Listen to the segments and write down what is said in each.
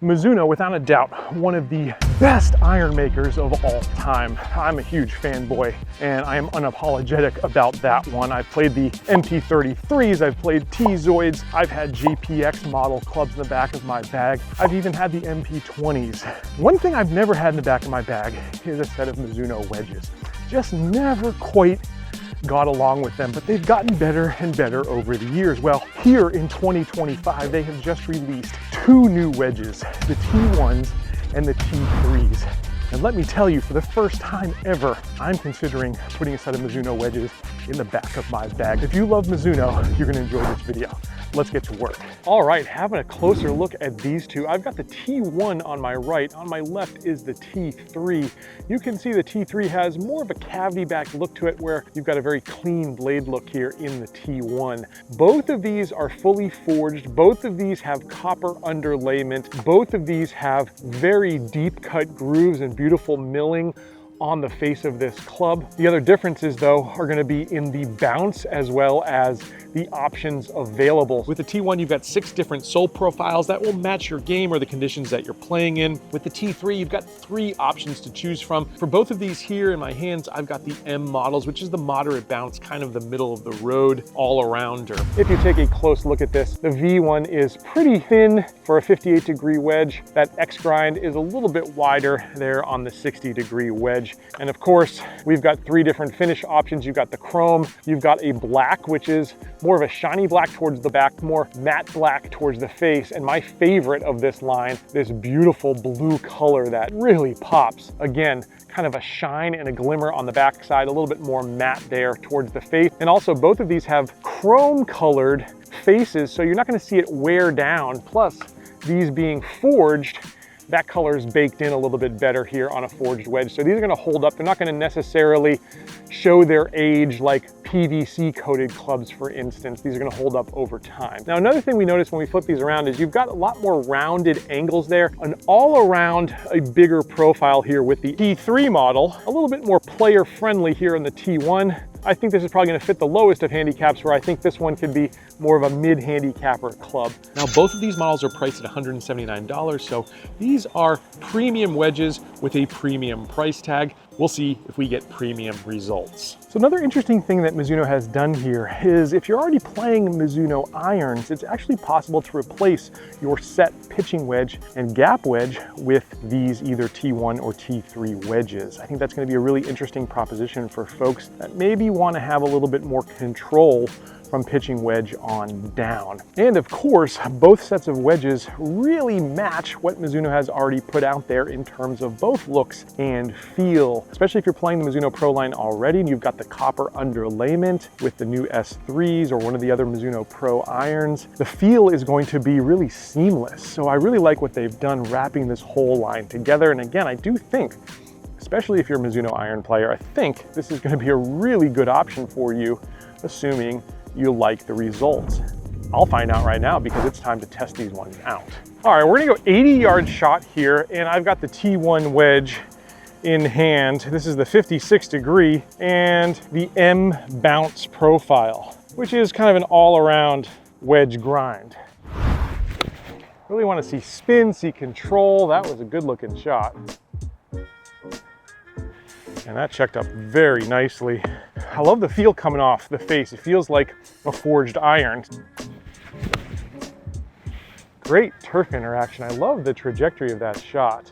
Mizuno, without a doubt, one of the best iron makers of all time. I'm a huge fanboy, and I am unapologetic about that one. I've played the MP33s, I've played T-Zoids, I've had GPX model clubs in the back of my bag. I've even had the MP20s. One thing I've never had in the back of my bag is a set of Mizuno wedges. Just never quite got along with them, but they've gotten better and better over the years. Well, here in 2025, they have just released two new wedges, the T1s and the T3s. And let me tell you, for the first time ever, I'm considering putting a set of Mizuno wedges in the back of my bag. If you love Mizuno, you're gonna enjoy this video. Let's get to work. All right, having a closer look at these two. I've got the T1 on my right. On my left is the T3. You can see the T3 has more of a cavity back look to it, where you've got a very clean blade look here in the T1. Both of these are fully forged. Both of these have copper underlayment. Both of these have very deep cut grooves and beautiful milling on the face of this club. The other differences though are going to be in the bounce as well as the options available. With the T1, you've got 6 different sole profiles that will match your game or the conditions that you're playing in. With the T3, you've got 3 options to choose from. For both of these here in my hands, I've got the M models, which is the moderate bounce, kind of the middle of the road all-arounder. If you take a close look at this, the V1 is pretty thin for a 58-degree wedge. That X grind is a little bit wider there on the 60-degree wedge. And of course, we've got 3 different finish options. You've got the chrome, you've got a black, which is more of a shiny black towards the back, more matte black towards the face. And my favorite of this line, this beautiful blue color that really pops. Again, kind of a shine and a glimmer on the back side, a little bit more matte there towards the face. And also both of these have chrome colored faces, so you're not gonna see it wear down. Plus, these being forged, that color is baked in a little bit better here on a forged wedge. So these are gonna hold up. They're not gonna necessarily show their age like PVC coated clubs, for instance. These are gonna hold up over time. Now, another thing we notice when we flip these around is you've got a lot more rounded angles there, an all around a bigger profile here with the T3 model, a little bit more player friendly here in the T1. I think this is probably gonna fit the lowest of handicaps, where I think this one could be more of a mid-handicapper club. Now, both of these models are priced at $179, so these are premium wedges with a premium price tag. We'll see if we get premium results. So another interesting thing that Mizuno has done here is if you're already playing Mizuno irons, it's actually possible to replace your set pitching wedge and gap wedge with these either T1 or T3 wedges. I think that's going to be a really interesting proposition for folks that maybe want to have a little bit more control from pitching wedge on down. And of course, both sets of wedges really match what Mizuno has already put out there in terms of both looks and feel, especially if you're playing the Mizuno Pro line already and you've got the copper underlayment with the new S3s or one of the other Mizuno Pro irons. The feel is going to be really seamless. So I really like what they've done wrapping this whole line together. And again, I do think, especially if you're a Mizuno iron player, I think this is going to be a really good option for you, assuming you like the results. I'll find out right now because it's time to test these ones out. All right, we're gonna go 80-yard shot here, and I've got the T1 wedge in hand. This is the 56-degree and the M bounce profile, which is kind of an all-around wedge grind. Really want to see spin, see control. That was a good-looking shot. And that checked up very nicely. I love the feel coming off the face. It feels like a forged iron. Great turf interaction. I love the trajectory of that shot.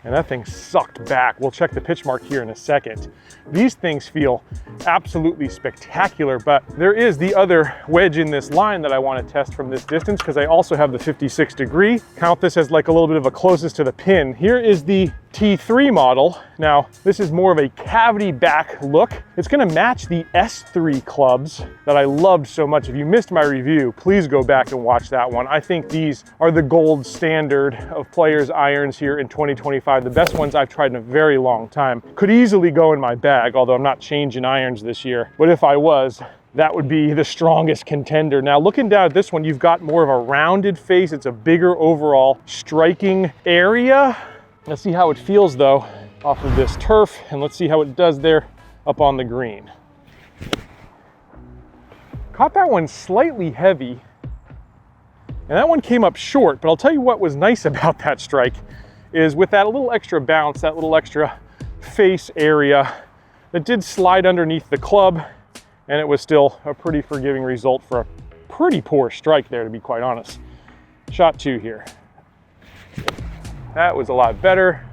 And that thing sucked back. We'll check the pitch mark here in a second. These things feel absolutely spectacular, but there is the other wedge in this line that I want to test from this distance, because I also have the 56-degree. Count this as like a little bit of a closest to the pin. Here is the T3 model. Now, this is more of a cavity back look. It's gonna match the S3 clubs that I loved so much. If you missed my review, please go back and watch that one. I think these are the gold standard of players' irons here in 2025. The best ones I've tried in a very long time. Could easily go in my bag, although I'm not changing irons this year. But if I was, that would be the strongest contender. Now, looking down at this one, you've got more of a rounded face. It's a bigger overall striking area. Let's see how it feels though off of this turf, and let's see how it does there up on the green. Caught that one slightly heavy, And that one came up short, but I'll tell you what was nice about that strike is with that little extra bounce, that little extra face area, that did slide underneath the club, and it was still a pretty forgiving result for a pretty poor strike there, to be quite honest. Shot 2 here. That was a lot better.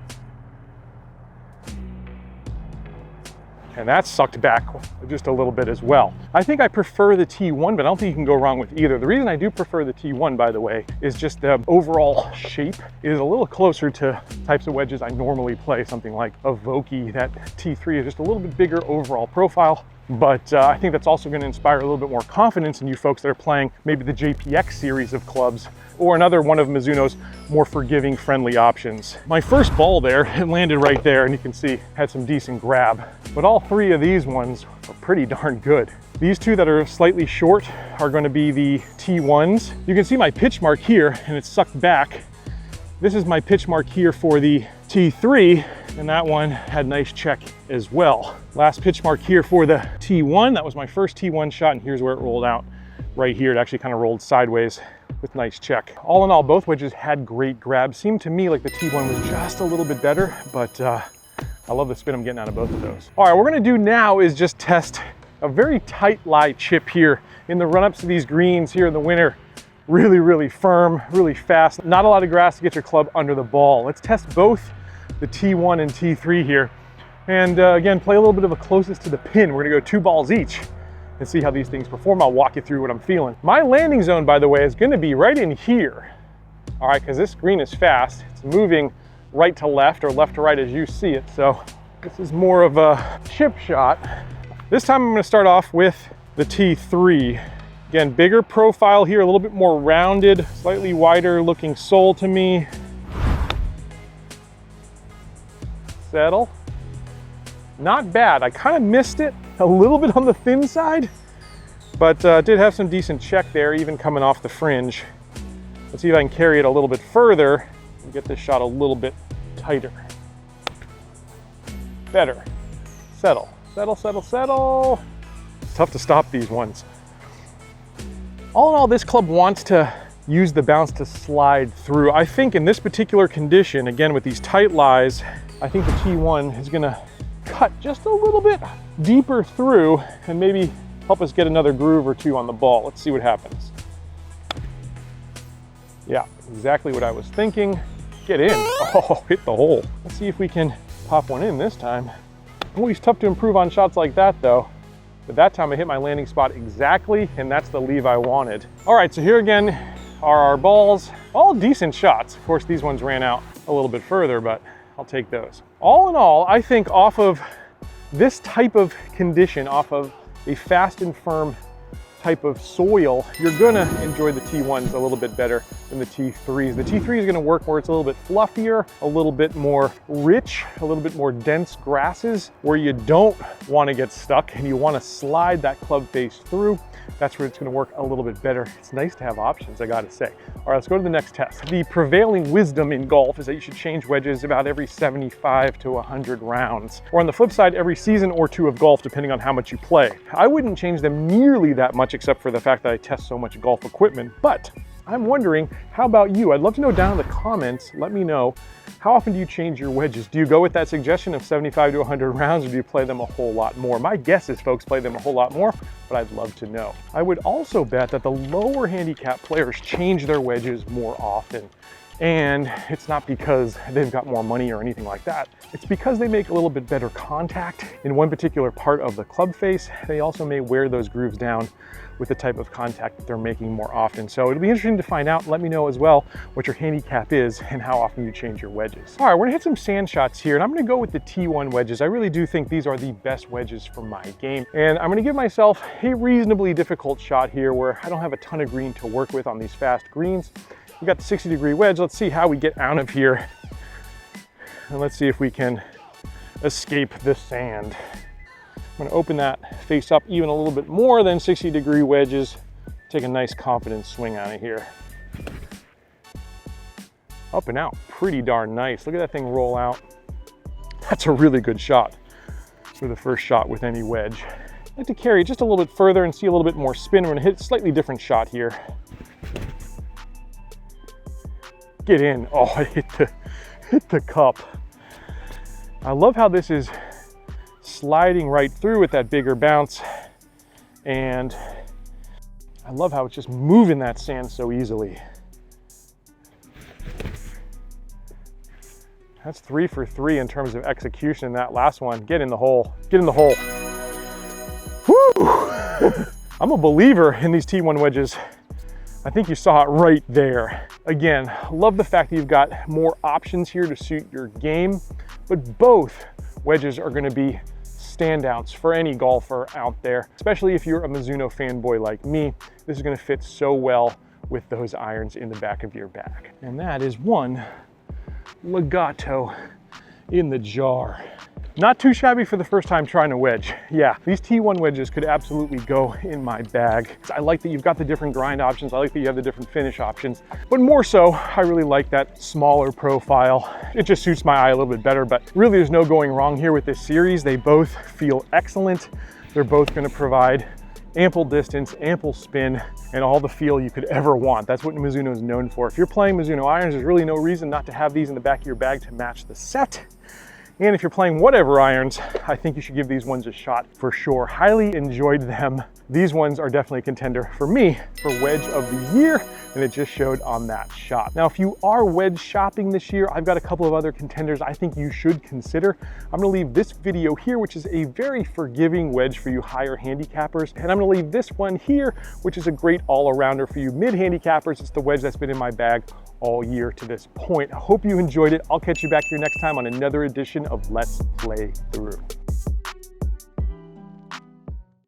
And that sucked back just a little bit as well. I think I prefer the T1, but I don't think you can go wrong with either. The reason I do prefer the T1, by the way, is just the overall shape is a little closer to types of wedges I normally play, something like a Vokey. That T3 is just a little bit bigger overall profile. But I think that's also going to inspire a little bit more confidence in you folks that are playing maybe the JPX series of clubs or another one of Mizuno's more forgiving, friendly options. My first ball there, it landed right there, and you can see had some decent grab. But all 3 of these ones are pretty darn good. These 2 that are slightly short are going to be the T1s. You can see my pitch mark here, and it's sucked back. This is my pitch mark here for the T3, and that one had nice check as well. Last pitch mark here for the T1. That was my first T1 shot, and here's where it rolled out. Right here, it actually kind of rolled sideways with nice check. All in all, both wedges had great grabs. Seemed to me like the T1 was just a little bit better, but I love the spin I'm getting out of both of those. All right, what we're gonna do now is just test a very tight lie chip here in the run-ups to these greens here in the winter. Really, really firm, really fast. Not a lot of grass to get your club under the ball. Let's test both the T1 and T3 here. And again, play a little bit of a closest to the pin. We're gonna go 2 balls each and see how these things perform. I'll walk you through what I'm feeling. My landing zone, by the way, is gonna be right in here. All right, because this green is fast. It's moving right to left or left to right as you see it. So this is more of a chip shot. This time I'm gonna start off with the T3. Again, bigger profile here, a little bit more rounded, slightly wider looking sole to me. Settle. Not bad. I kind of missed it a little bit on the thin side, but did have some decent check there, even coming off the fringe. Let's see if I can carry it a little bit further and get this shot a little bit tighter. Better. Settle, settle, settle, settle. It's tough to stop these ones. All in all, this club wants to use the bounce to slide through. I think in this particular condition, again with these tight lies, I think the T1 is gonna cut just a little bit deeper through and maybe help us get another groove or 2 on the ball. Let's see what happens. Yeah, exactly what I was thinking. Get in. Oh, hit the hole. Let's see if we can pop one in this time. Always tough to improve on shots like that though. But that time I hit my landing spot exactly, and that's the leave I wanted. All right, so here again are our balls. All decent shots. Of course, these ones ran out a little bit further, but I'll take those. All in all, I think off of this type of condition, off of a fast and firm type of soil, you're gonna enjoy the T1s a little bit better than the T3s. The T3 is gonna work where it's a little bit fluffier, a little bit more rich, a little bit more dense grasses, where you don't wanna get stuck and you wanna slide that club face through. That's where it's gonna work a little bit better. It's nice to have options, I gotta say. All right, let's go to the next test. The prevailing wisdom in golf is that you should change wedges about every 75 to 100 rounds. Or on the flip side, every season or 2 of golf, depending on how much you play. I wouldn't change them nearly that much, except for the fact that I test so much golf equipment, but I'm wondering, how about you? I'd love to know down in the comments, let me know, how often do you change your wedges? Do you go with that suggestion of 75 to 100 rounds, or do you play them a whole lot more? My guess is folks play them a whole lot more, but I'd love to know. I would also bet that the lower handicap players change their wedges more often. And it's not because they've got more money or anything like that. It's because they make a little bit better contact in one particular part of the club face. They also may wear those grooves down with the type of contact that they're making more often. So it'll be interesting to find out. Let me know as well what your handicap is and how often you change your wedges. All right, we're gonna hit some sand shots here, and I'm gonna go with the T1 wedges. I really do think these are the best wedges for my game. And I'm gonna give myself a reasonably difficult shot here where I don't have a ton of green to work with on these fast greens. We got the 60-degree wedge. Let's see how we get out of here. And let's see if we can escape the sand. I'm gonna open that face up even a little bit more than 60-degree wedges. Take a nice confident swing out of here. Up and out, pretty darn nice. Look at that thing roll out. That's a really good shot for the first shot with any wedge. I'd like to carry it just a little bit further and see a little bit more spin. I'm gonna hit a slightly different shot here. get in. Oh, it hit the cup. I love how this is sliding right through with that bigger bounce. And I love how it's just moving that sand so easily. That's 3 for 3 in terms of execution in that last one. Get in the hole, get in the hole. Woo! I'm a believer in these T1 wedges. I think you saw it right there. Again, love the fact that you've got more options here to suit your game, but both wedges are gonna be standouts for any golfer out there, especially if you're a Mizuno fanboy like me. This is gonna fit so well with those irons in the back of your bag. And that is one legato in the jar. Not too shabby for the first time trying a wedge. Yeah, these T1 wedges could absolutely go in my bag. I like that you've got the different grind options. I like that you have the different finish options, but more so, I really like that smaller profile. It just suits my eye a little bit better, but really there's no going wrong here with this series. They both feel excellent. They're both gonna provide ample distance, ample spin, and all the feel you could ever want. That's what Mizuno is known for. If you're playing Mizuno irons, there's really no reason not to have these in the back of your bag to match the set. And if you're playing whatever irons, I think you should give these ones a shot for sure. Highly enjoyed them. These ones are definitely a contender for me for wedge of the year, and it just showed on that shot. Now, if you are wedge shopping this year, I've got a couple of other contenders I think you should consider. I'm gonna leave this video here, which is a very forgiving wedge for you higher handicappers, and I'm gonna leave this one here, which is a great all-arounder for you mid-handicappers. It's the wedge that's been in my bag all year to this point. I hope you enjoyed it. I'll catch you back here next time on another edition of Let's Play Through.